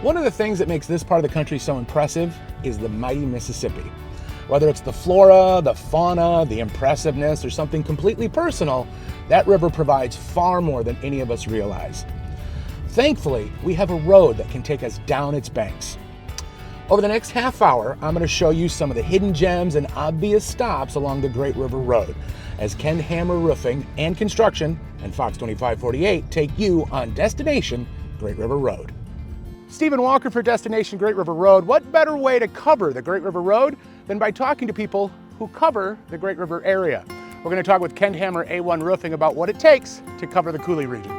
One of the things that makes this part of the country so impressive is the mighty Mississippi. Whether it's the flora, the fauna, the impressiveness, or something completely personal, that river provides far more than any of us realize. Thankfully, we have a road that can take us down its banks. Over the next half hour, I'm going to show you some of the hidden gems and obvious stops along the Great River Road as Ken Hammer Roofing and Construction and Fox 2548 take you on Destination Great River Road. Stephen Walker for Destination Great River Road. What better way to cover the Great River Road than by talking to people who cover the Great River area? We're going to talk with Ken Hammer A1 Roofing about what it takes to cover the Coulee region.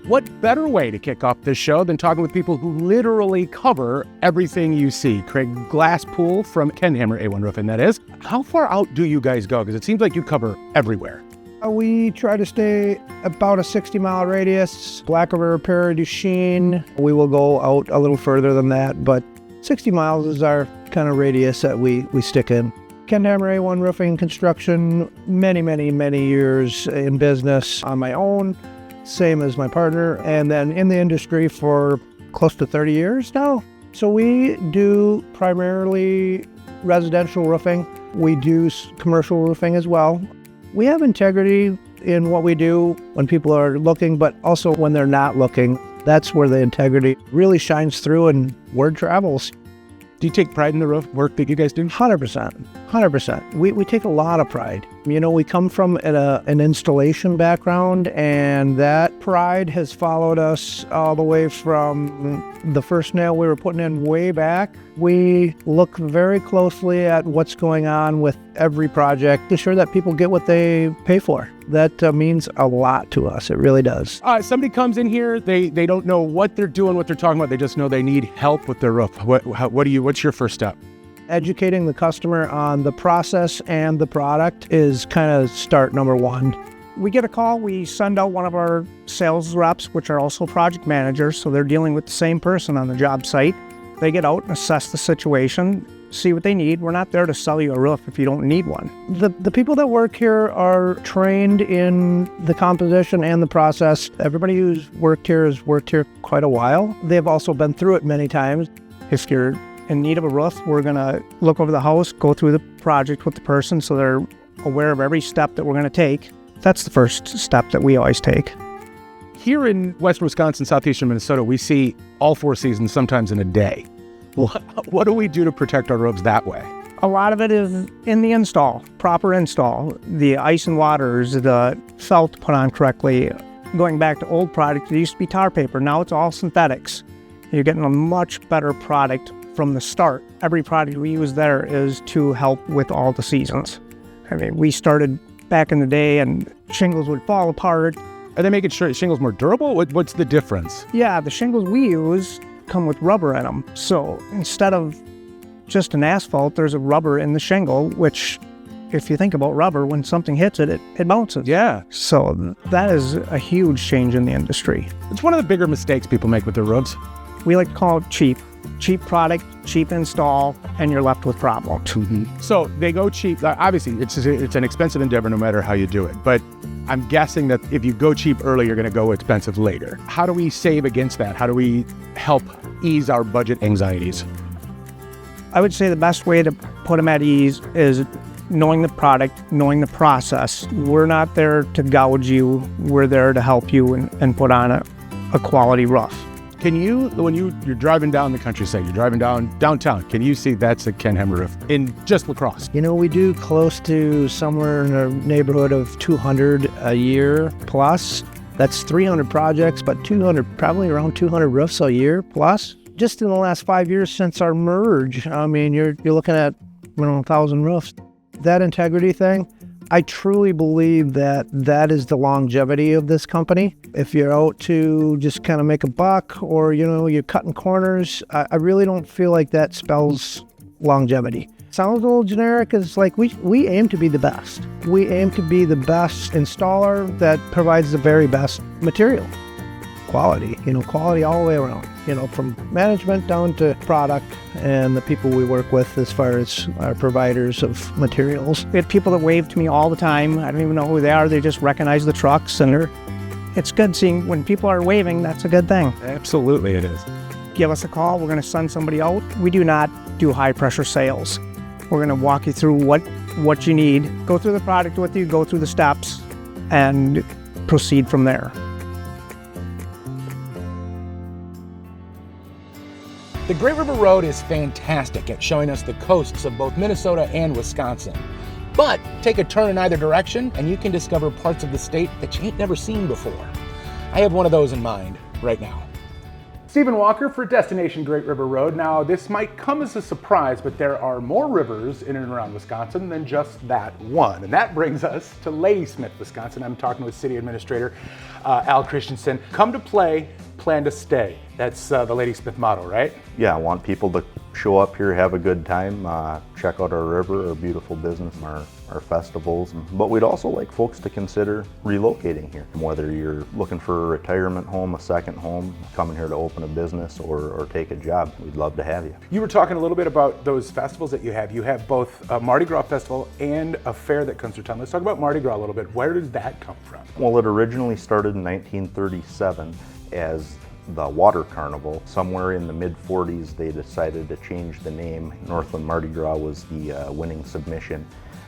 What better way to kick off this show than talking with people who literally cover everything you see? Craig Glasspool from Ken Hammer A1 Roofing, that is. How far out do you guys go? Because it seems like you cover everywhere. We try to stay about a 60-mile radius. Black River, Prairie du Chien. We will go out a little further than that, but 60 miles is our kind of radius that we stick in. Ken Hammer A1 Roofing and Construction, many years in business on my own, same as my partner, and then in the industry for close to 30 years now. So we do primarily residential roofing. We do commercial roofing as well. We have integrity in what we do when people are looking, but also when they're not looking. That's where the integrity really shines through and word travels. Do you take pride in the roof work that you guys do? 100%. We take a lot of pride. You know, we come from an installation background, and that pride has followed us all the way from the first nail we were putting in way back. We look very closely at what's going on with every project to ensure that people get what they pay for. That means a lot to us. It really does. Somebody comes in here, they don't know what they're doing, what they're talking about. They just know they need help with their roof. What's your first step? Educating the customer on the process and the product is kind of start number one. We get a call, we send out one of our sales reps, which are also project managers, so they're dealing with the same person on the job site. They get out and assess the situation, see what they need. We're not there to sell you a roof if you don't need one. The people that work here are trained in the composition and the process. Everybody who's worked here has worked here quite a while. They've also been through it many times. If you're in need of a roof, we're going to look over the house, go through the project with the person so they're aware of every step that we're going to take. That's the first step that we always take. Here in western Wisconsin, southeastern Minnesota, we see all four seasons sometimes in a day. What do we do to protect our roofs that way? A lot of it is in the install, proper install. The ice and waters, the felt put on correctly. Going back to old product, it used to be tar paper. Now it's all synthetics. You're getting a much better product from the start. Every product we use there is to help with all the seasons. I mean, we started back in the day and shingles would fall apart. Are they making sure shingles more durable? What's the difference? Yeah, the shingles we use come with rubber in them. So instead of just an asphalt, there's a rubber in the shingle, which if you think about rubber, when something hits it, it bounces. Yeah. So that is a huge change in the industry. It's one of the bigger mistakes people make with their roofs. We like to call it cheap. Cheap product, cheap install, and you're left with problems. Mm-hmm. So they go cheap. Obviously, it's an expensive endeavor no matter how you do it. But I'm guessing that if you go cheap early, you're going to go expensive later. How do we save against that? How do we help ease our budget anxieties? I would say the best way to put them at ease is knowing the product, knowing the process. We're not there to gouge you. We're there to help you and put on a quality roof. Can you, when you're driving down the countryside, you're driving downtown, can you see that's a Ken Hammer roof in just La Crosse? You know, we do close to somewhere in the neighborhood of 200 a year plus. That's 300 projects, but probably around 200 roofs a year plus. Just in the last 5 years since our merge, I mean, you're looking at 1,000 roofs. That integrity thing, I truly believe that is the longevity of this company. If you're out to just kind of make a buck or, you know, you're cutting corners, I really don't feel like that spells longevity. Sounds a little generic. It's like we aim to be the best. We aim to be the best installer that provides the very best material. Quality, quality all the way around, from management down to product and the people we work with as far as our providers of materials. We have people that wave to me all the time. I don't even know who they are. They just recognize the trucks and It's good seeing when people are waving, that's a good thing. Absolutely it is. Give us a call, we're gonna send somebody out. We do not do high pressure sales. We're gonna walk you through what you need, go through the product with you, go through the steps, and proceed from there. The Great River Road is fantastic at showing us the coasts of both Minnesota and Wisconsin. But take a turn in either direction and you can discover parts of the state that you ain't never seen before. I have one of those in mind right now. Stephen Walker for Destination Great River Road. Now, this might come as a surprise, but there are more rivers in and around Wisconsin than just that one. And that brings us to Ladysmith, Wisconsin. I'm talking with City Administrator Al Christensen. Come to play, plan to stay. That's the Ladysmith motto, right? Yeah, I want people to show up here, have a good time, check out our river, our beautiful business, our festivals. But we'd also like folks to consider relocating here. Whether you're looking for a retirement home, a second home, coming here to open a business or take a job, we'd love to have you. You were talking a little bit about those festivals that you have. You have both a Mardi Gras festival and a fair that comes through town. Let's talk about Mardi Gras a little bit. Where did that come from? Well, it originally started in 1937 as the Water Carnival. Somewhere in the mid-40s, they decided to change the name. Northland Mardi Gras was the winning submission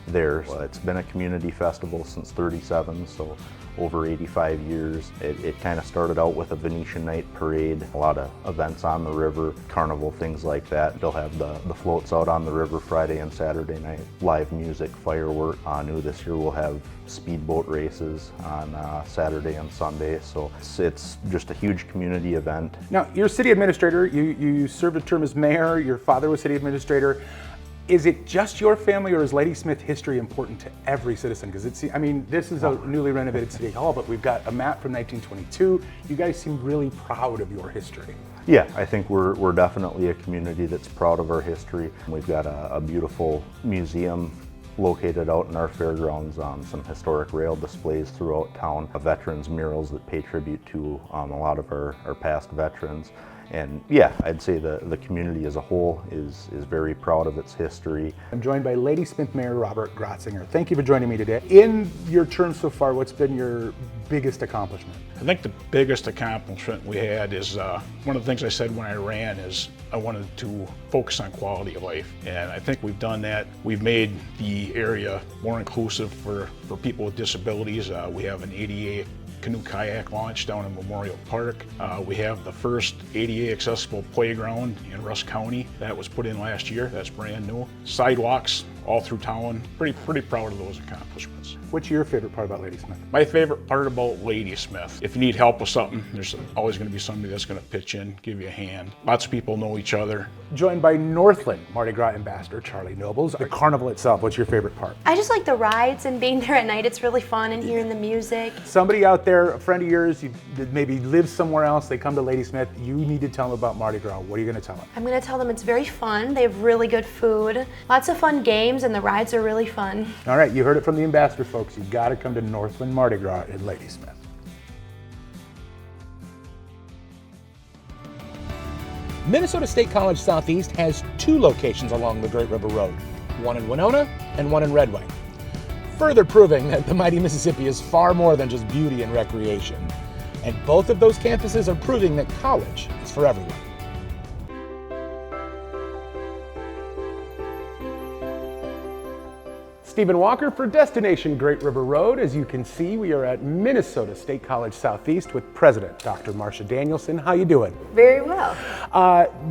there. It's been a community festival since '37, so over 85 years. It kind of started out with a Venetian night parade, a lot of events on the river, carnival, things like that. They'll have the floats out on the river Friday and Saturday night, live music, firework. New this year we'll have speedboat races on Saturday and Sunday, so it's just a huge community event. Now, you're city administrator, you served a term as mayor, your father was city administrator. Is it just your family, or is Ladysmith history important to every citizen? Because this is a newly renovated city hall, but we've got a map from 1922. You guys seem really proud of your history. Yeah, I think we're definitely a community that's proud of our history. We've got a beautiful museum located out in our fairgrounds, some historic rail displays throughout town, veterans murals that pay tribute to a lot of our past veterans. And yeah, I'd say the community as a whole is very proud of its history. I'm joined by Ladysmith Mayor Robert Grotzinger. Thank you for joining me today. In your term so far, what's been your biggest accomplishment? I think the biggest accomplishment we had is one of the things I said when I ran is I wanted to focus on quality of life, and I think we've done that. We've made the area more inclusive for people with disabilities. We have an ADA canoe kayak launch down in Memorial Park. We have the first ADA accessible playground in Rusk County that was put in last year. That's brand new. Sidewalks all through town. Pretty proud of those accomplishments. What's your favorite part about Ladysmith? My favorite part about Ladysmith, if you need help with something, there's always going to be somebody that's going to pitch in, give you a hand. Lots of people know each other. Joined by Northland Mardi Gras Ambassador Charlie Nobles. The carnival itself, what's your favorite part? I just like the rides and being there at night. It's really fun, and hearing the music. Somebody out there, a friend of yours, you maybe lives somewhere else, they come to Ladysmith, you need to tell them about Mardi Gras. What are you going to tell them? I'm going to tell them it's very fun. They have really good food, lots of fun games, and the rides are really fun. All right, you heard it from the ambassador, folks. You've got to come to Northland Mardi Gras in Ladysmith. Minnesota State College Southeast has two locations along the Great River Road, one in Winona and one in Red Wing, further proving that the mighty Mississippi is far more than just beauty and recreation. And both of those campuses are proving that college is for everyone. Stephen Walker for Destination Great River Road. As you can see, we are at Minnesota State College Southeast with President Dr. Marcia Danielson. How you doing? Very well.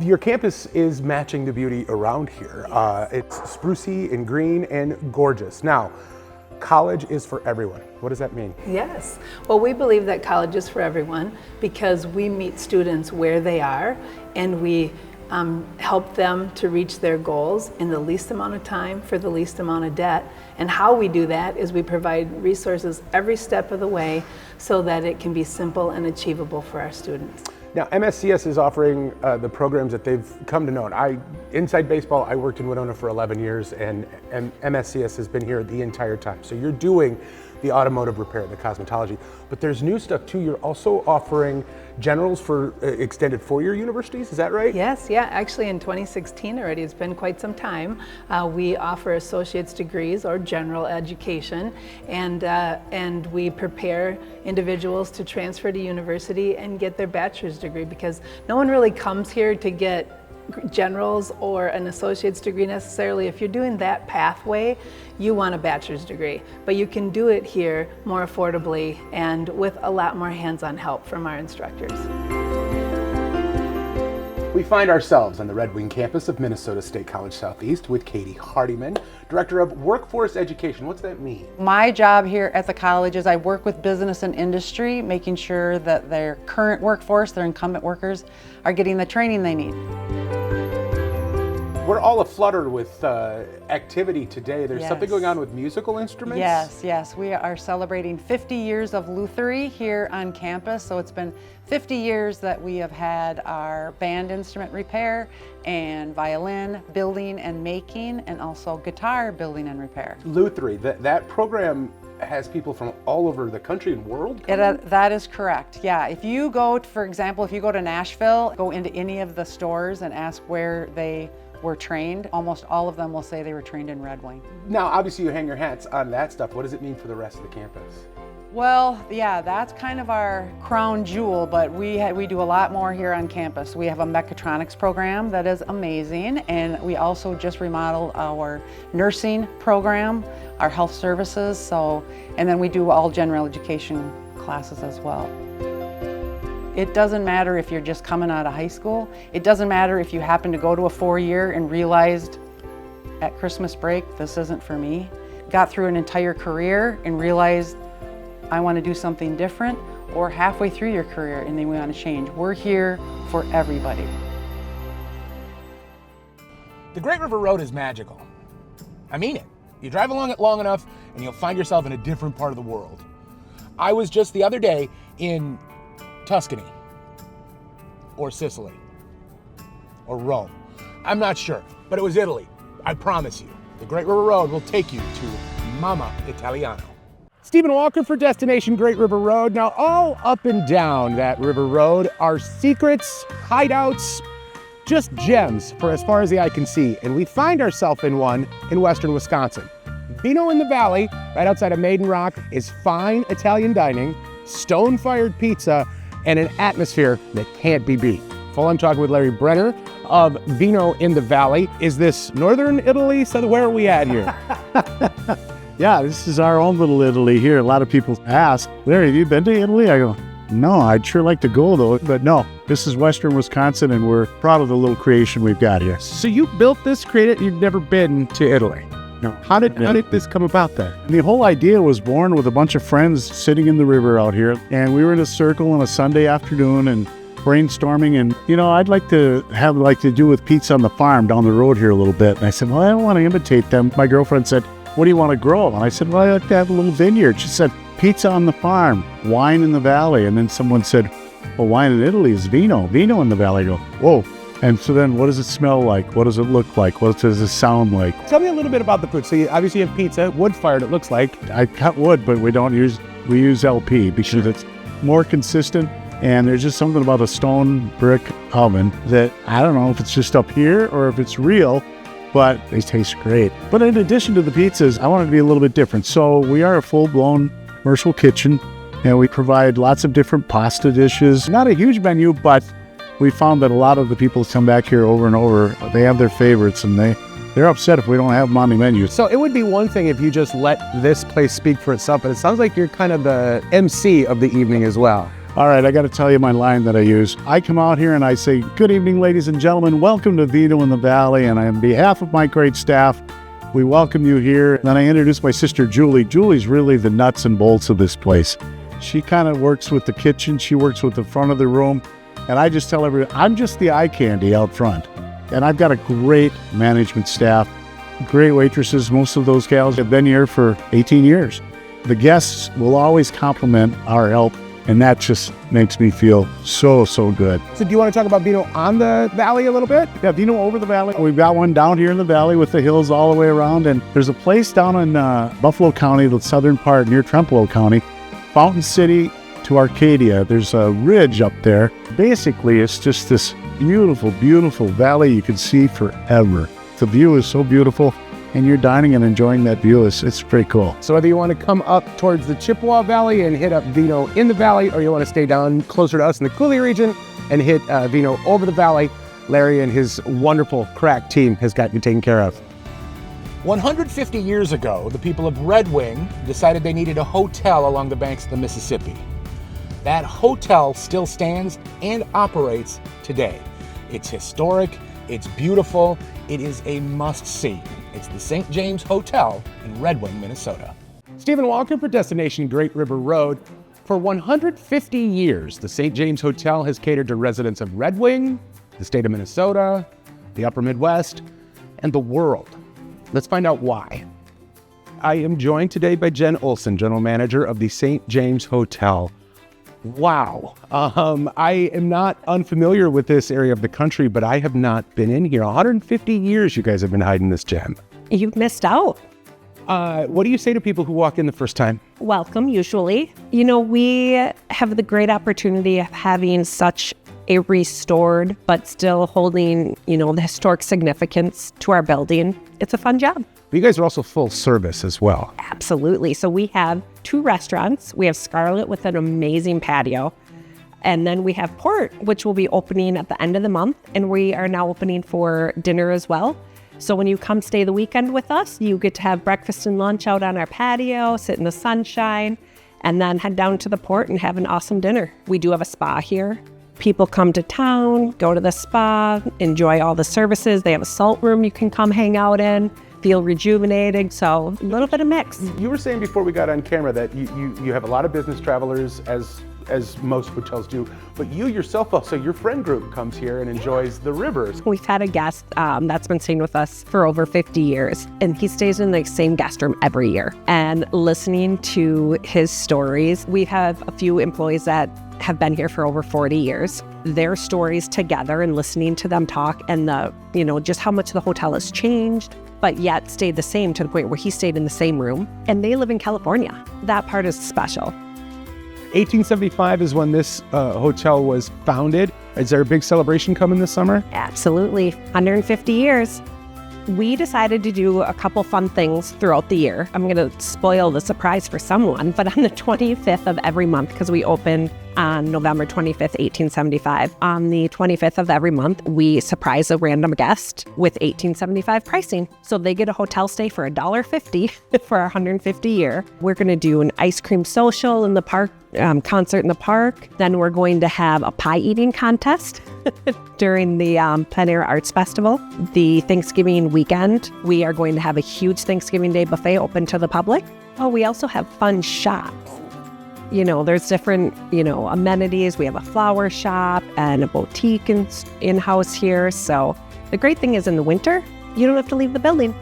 Your campus is matching the beauty around here. It's sprucey and green and gorgeous. Now, college is for everyone. What does that mean? Yes. Well, we believe that college is for everyone because we meet students where they are, and we help them to reach their goals in the least amount of time for the least amount of debt. And how we do that is we provide resources every step of the way so that it can be simple and achievable for our students. Now, MSCS is offering the programs that they've come to know. Inside baseball, I worked in Winona for 11 years, and MSCS has been here the entire time. So you're doing the automotive repair, the cosmetology, but there's new stuff too. You're also offering generals for extended four-year universities, is that right? Yes, yeah, actually in 2016 already, it's been quite some time. We offer associate's degrees or general education, and we prepare individuals to transfer to university and get their bachelor's degree, because no one really comes here to get generals or an associate's degree necessarily. If you're doing that pathway, you want a bachelor's degree, but you can do it here more affordably and with a lot more hands-on help from our instructors. We find ourselves on the Red Wing campus of Minnesota State College Southeast with Katie Hardiman, Director of Workforce Education. What's that mean? My job here at the college is I work with business and industry, making sure that their current workforce, their incumbent workers, are getting the training they need. We're all aflutter with activity today. There's something Yes. going on with musical instruments? Yes. We are celebrating 50 years of Luthery here on campus. So it's been 50 years that we have had our band instrument repair and violin building and making, and also guitar building and repair. Luthery, that program has people from all over the country and world coming? That is correct, yeah. If you go, for example, if you go to Nashville, go into any of the stores and ask where they were trained, almost all of them will say they were trained in Red Wing. Now, obviously you hang your hats on that stuff. What does it mean for the rest of the campus? Well, yeah, that's kind of our crown jewel, but we do a lot more here on campus. We have a mechatronics program that is amazing, and we also just remodeled our nursing program, our health services, and then we do all general education classes as well. It doesn't matter if you're just coming out of high school. It doesn't matter if you happen to go to a 4-year and realized at Christmas break, this isn't for me. Got through an entire career and realized I want to do something different, or halfway through your career and then we want to change. We're here for everybody. The Great River Road is magical. I mean it. You drive along it long enough and you'll find yourself in a different part of the world. I was just the other day in Tuscany, or Sicily, or Rome. I'm not sure, but it was Italy. I promise you, the Great River Road will take you to Mama Italiano. Stephen Walker for Destination Great River Road. Now, all up and down that river road are secrets, hideouts, just gems for as far as the eye can see. And we find ourselves in one in western Wisconsin. Vino in the Valley, right outside of Maiden Rock, is fine Italian dining, stone-fired pizza, and an atmosphere that can't be beat. Full on talking with Larry Brenner of Vino in the Valley. Is this northern Italy? So where are we at here? Yeah, this is our own little Italy here. A lot of people ask, Larry, have you been to Italy? I go, no, I'd sure like to go though. But no, this is western Wisconsin and we're proud of the little creation we've got here. So you built this, created, you've never been to Italy. No. How did this come about then? And the whole idea was born with a bunch of friends sitting in the river out here. And we were in a circle on a Sunday afternoon and brainstorming. And, I'd like to do with pizza on the farm down the road here a little bit. And I said, well, I don't want to imitate them. My girlfriend said, what do you want to grow? And I said, well, I'd like to have a little vineyard. She said, pizza on the farm, wine in the valley. And then someone said, well, wine in Italy is vino in the valley. I go, whoa. And so then what does it smell like? What does it look like? What does it sound like? Tell me a little bit about the food. So you obviously have pizza, wood-fired it looks like. I cut wood, but we use LP because it's more consistent. And there's just something about a stone brick oven that I don't know if it's just up here or if it's real, but they taste great. But in addition to the pizzas, I wanted to be a little bit different. So we are a full-blown commercial kitchen, and we provide lots of different pasta dishes. Not a huge menu, but we found that a lot of the people who come back here over and over, they have their favorites, and they're upset if we don't have them on the menu. So it would be one thing if you just let this place speak for itself, but it sounds like you're kind of the MC of the evening as well. All right, I got to tell you my line that I use. I come out here and I say, good evening, ladies and gentlemen. Welcome to Vino in the Valley. And on behalf of my great staff, we welcome you here. Then I introduce my sister, Julie. Julie's really the nuts and bolts of this place. She kind of works with the kitchen. She works with the front of the room. And I just tell everyone, I'm just the eye candy out front. And I've got a great management staff, great waitresses. Most of those gals have been here for 18 years. The guests will always compliment our help. And that just makes me feel so, so good. So do you want to talk about Vino on the valley a little bit? Yeah, Vino over the valley. We've got one down here in the valley with the hills all the way around. And there's a place down in Buffalo County, the southern part near Trempealeau County, Fountain City to Arcadia. There's a ridge up there. Basically, it's just this beautiful, beautiful valley you can see forever. The view is so beautiful, and you're dining and enjoying that view. It's pretty cool. So whether you want to come up towards the Chippewa Valley and hit up Vino in the valley, or you want to stay down closer to us in the Coulee region and hit Vino over the valley, Larry and his wonderful crack team has got you taken care of. 150 years ago, the people of Red Wing decided they needed a hotel along the banks of the Mississippi. That hotel still stands and operates today. It's historic, it's beautiful, it is a must-see. It's the St. James Hotel in Red Wing, Minnesota. Stephen Walker for Destination Great River Road. For 150 years, the St. James Hotel has catered to residents of Red Wing, the state of Minnesota, the upper Midwest, and the world. Let's find out why. I am joined today by Jen Olson, General Manager of the St. James Hotel. Wow. I am not unfamiliar with this area of the country, but I have not been in here. 150 years you guys have been hiding this gem. You've missed out. What do you say to people who walk in the first time? Welcome, usually. You know, we have the great opportunity of having such a restored, but still holding, you know, the historic significance to our building. It's a fun job. You guys are also full service as well. Absolutely. So we have 2 restaurants. We have Scarlet with an amazing patio. And then we have Port, which will be opening at the end of the month. And we are now opening for dinner as well. So when you come stay the weekend with us, you get to have breakfast and lunch out on our patio, sit in the sunshine, and then head down to the Port and have an awesome dinner. We do have a spa here. People come to town, go to the spa, enjoy all the services. They have a salt room you can come hang out in, feel rejuvenated. So a little bit of mix. You were saying before we got on camera that you have a lot of business travelers, as most hotels do, but you yourself also, your friend group comes here and enjoys the rivers. We've had a guest that's been staying with us for over 50 years, and he stays in the same guest room every year. And listening to his stories, we have a few employees that have been here for over 40 years. Their stories together and listening to them talk, and just how much the hotel has changed, but yet stayed the same to the point where he stayed in the same room, and they live in California. That part is special. 1875 is when this hotel was founded. Is there a big celebration coming this summer? Absolutely. 150 years. We decided to do a couple fun things throughout the year. I'm going to spoil the surprise for someone, but on the 25th of every month, because we opened on November 25th, 1875, on the 25th of every month, we surprise a random guest with 1875 pricing. So they get a hotel stay for $1.50 for our 150 year. We're going to do an ice cream social in the park, concert in the park. Then we're going to have a pie eating contest during the Plein Air Arts Festival. The Thanksgiving weekend, we are going to have a huge Thanksgiving Day buffet open to the public. Oh, we also have fun shops. You know, there's different, amenities. We have a flower shop and a boutique in-house here. So the great thing is in the winter, you don't have to leave the building.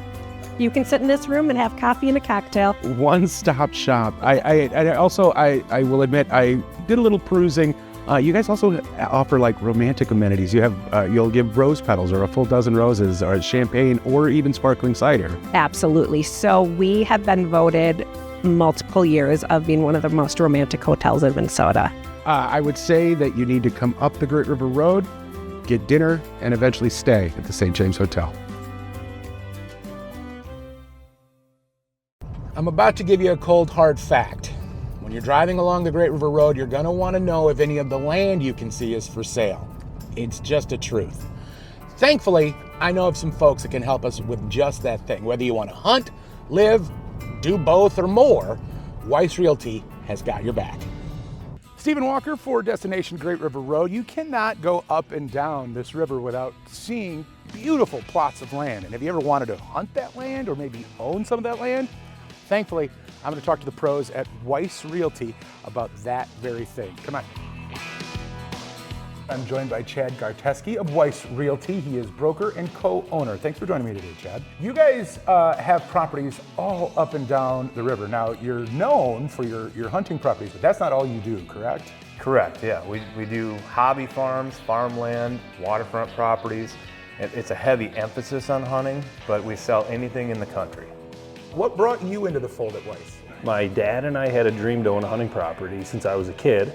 You can sit in this room and have coffee and a cocktail. One-stop shop. I will admit, I did a little perusing. You guys also offer like romantic amenities. You'll give rose petals or a full dozen roses or champagne or even sparkling cider. Absolutely. So we have been voted multiple years of being one of the most romantic hotels in Minnesota. I would say that you need to come up the Great River Road, get dinner, and eventually stay at the St. James Hotel. I'm about to give you a cold, hard fact. When you're driving along the Great River Road, you're going to want to know if any of the land you can see is for sale. It's just a truth. Thankfully, I know of some folks that can help us with just that thing. Whether you want to hunt, live, do both or more, Weiss Realty has got your back. Stephen Walker for Destination Great River Road. You cannot go up and down this river without seeing beautiful plots of land. And have you ever wanted to hunt that land or maybe own some of that land? Thankfully, I'm going to talk to the pros at Weiss Realty about that very thing. Come on. I'm joined by Chad Garteski of Weiss Realty. He is broker and co-owner. Thanks for joining me today, Chad. You guys have properties all up and down the river. Now, you're known for your hunting properties, but that's not all you do, correct? Correct, yeah. We do hobby farms, farmland, waterfront properties. It's a heavy emphasis on hunting, but we sell anything in the country. What brought you into the fold at Weiss? My dad and I had a dream to own a hunting property since I was a kid.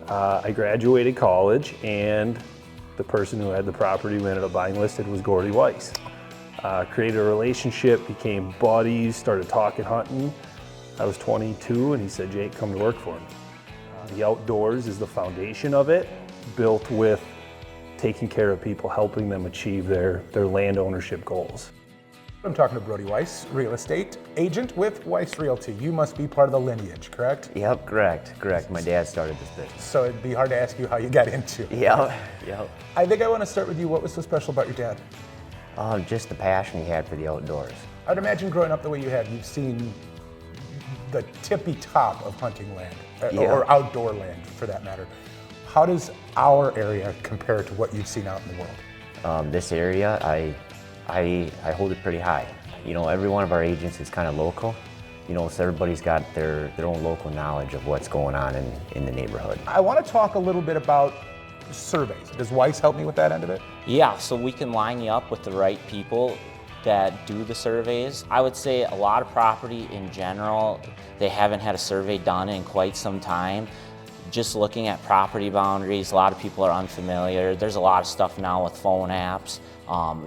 I graduated college, and the person who had the property we ended up buying listed was Gordy Weiss. Created a relationship, became buddies, started talking hunting. I was 22 and he said, Jake, come to work for me. The outdoors is the foundation of it, built with taking care of people, helping them achieve their land ownership goals. I'm talking to Brody Weiss, real estate agent with Weiss Realty. You must be part of the lineage, correct? Yep, correct. My dad started this business. So it'd be hard to ask you how you got into it. Yep. I think I want to start with you. What was so special about your dad? Just the passion he had for the outdoors. I'd imagine growing up the way you have, you've seen the tippy top of hunting land, or outdoor land for that matter. How does our area compare to what you've seen out in the world? This area, I hold it pretty high. You know, every one of our agents is kind of local. You know, so everybody's got their own local knowledge of what's going on in the neighborhood. I want to talk a little bit about surveys. Does Weiss help me with that end of it? Yeah, so we can line you up with the right people that do the surveys. I would say a lot of property in general, they haven't had a survey done in quite some time. Just looking at property boundaries, a lot of people are unfamiliar. There's a lot of stuff now with phone apps,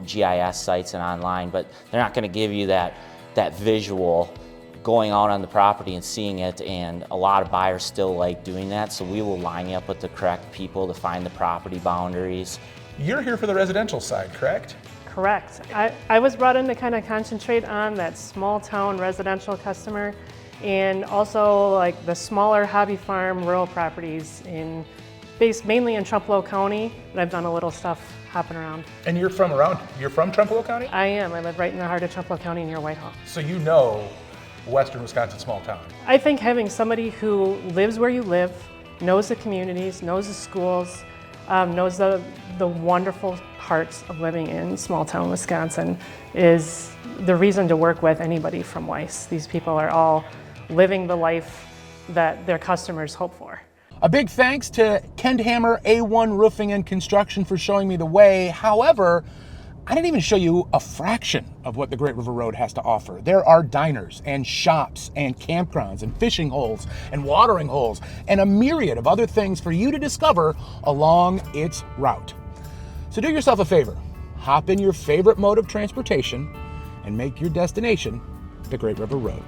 GIS sites and online, but they're not gonna give you that visual going out on the property and seeing it, and a lot of buyers still like doing that, so we will line you up with the correct people to find the property boundaries. You're here for the residential side, correct? Correct. I was brought in to kind of concentrate on that small town residential customer, and also like the smaller hobby farm rural properties based mainly in Trempealeau County, but I've done a little stuff hopping around. And you're from Trempealeau County? I am. I live right in the heart of Trempealeau County near Whitehall. So you know Western Wisconsin small town. I think having somebody who lives where you live, knows the communities, knows the schools, knows the wonderful parts of living in small town Wisconsin is the reason to work with anybody from Weiss. These people are all living the life that their customers hope for. A big thanks to Kendhammer A1 Roofing and Construction for showing me the way. However, I didn't even show you a fraction of what the Great River Road has to offer. There are diners and shops and campgrounds and fishing holes and watering holes and a myriad of other things for you to discover along its route. So do yourself a favor, hop in your favorite mode of transportation and make your destination the Great River Road.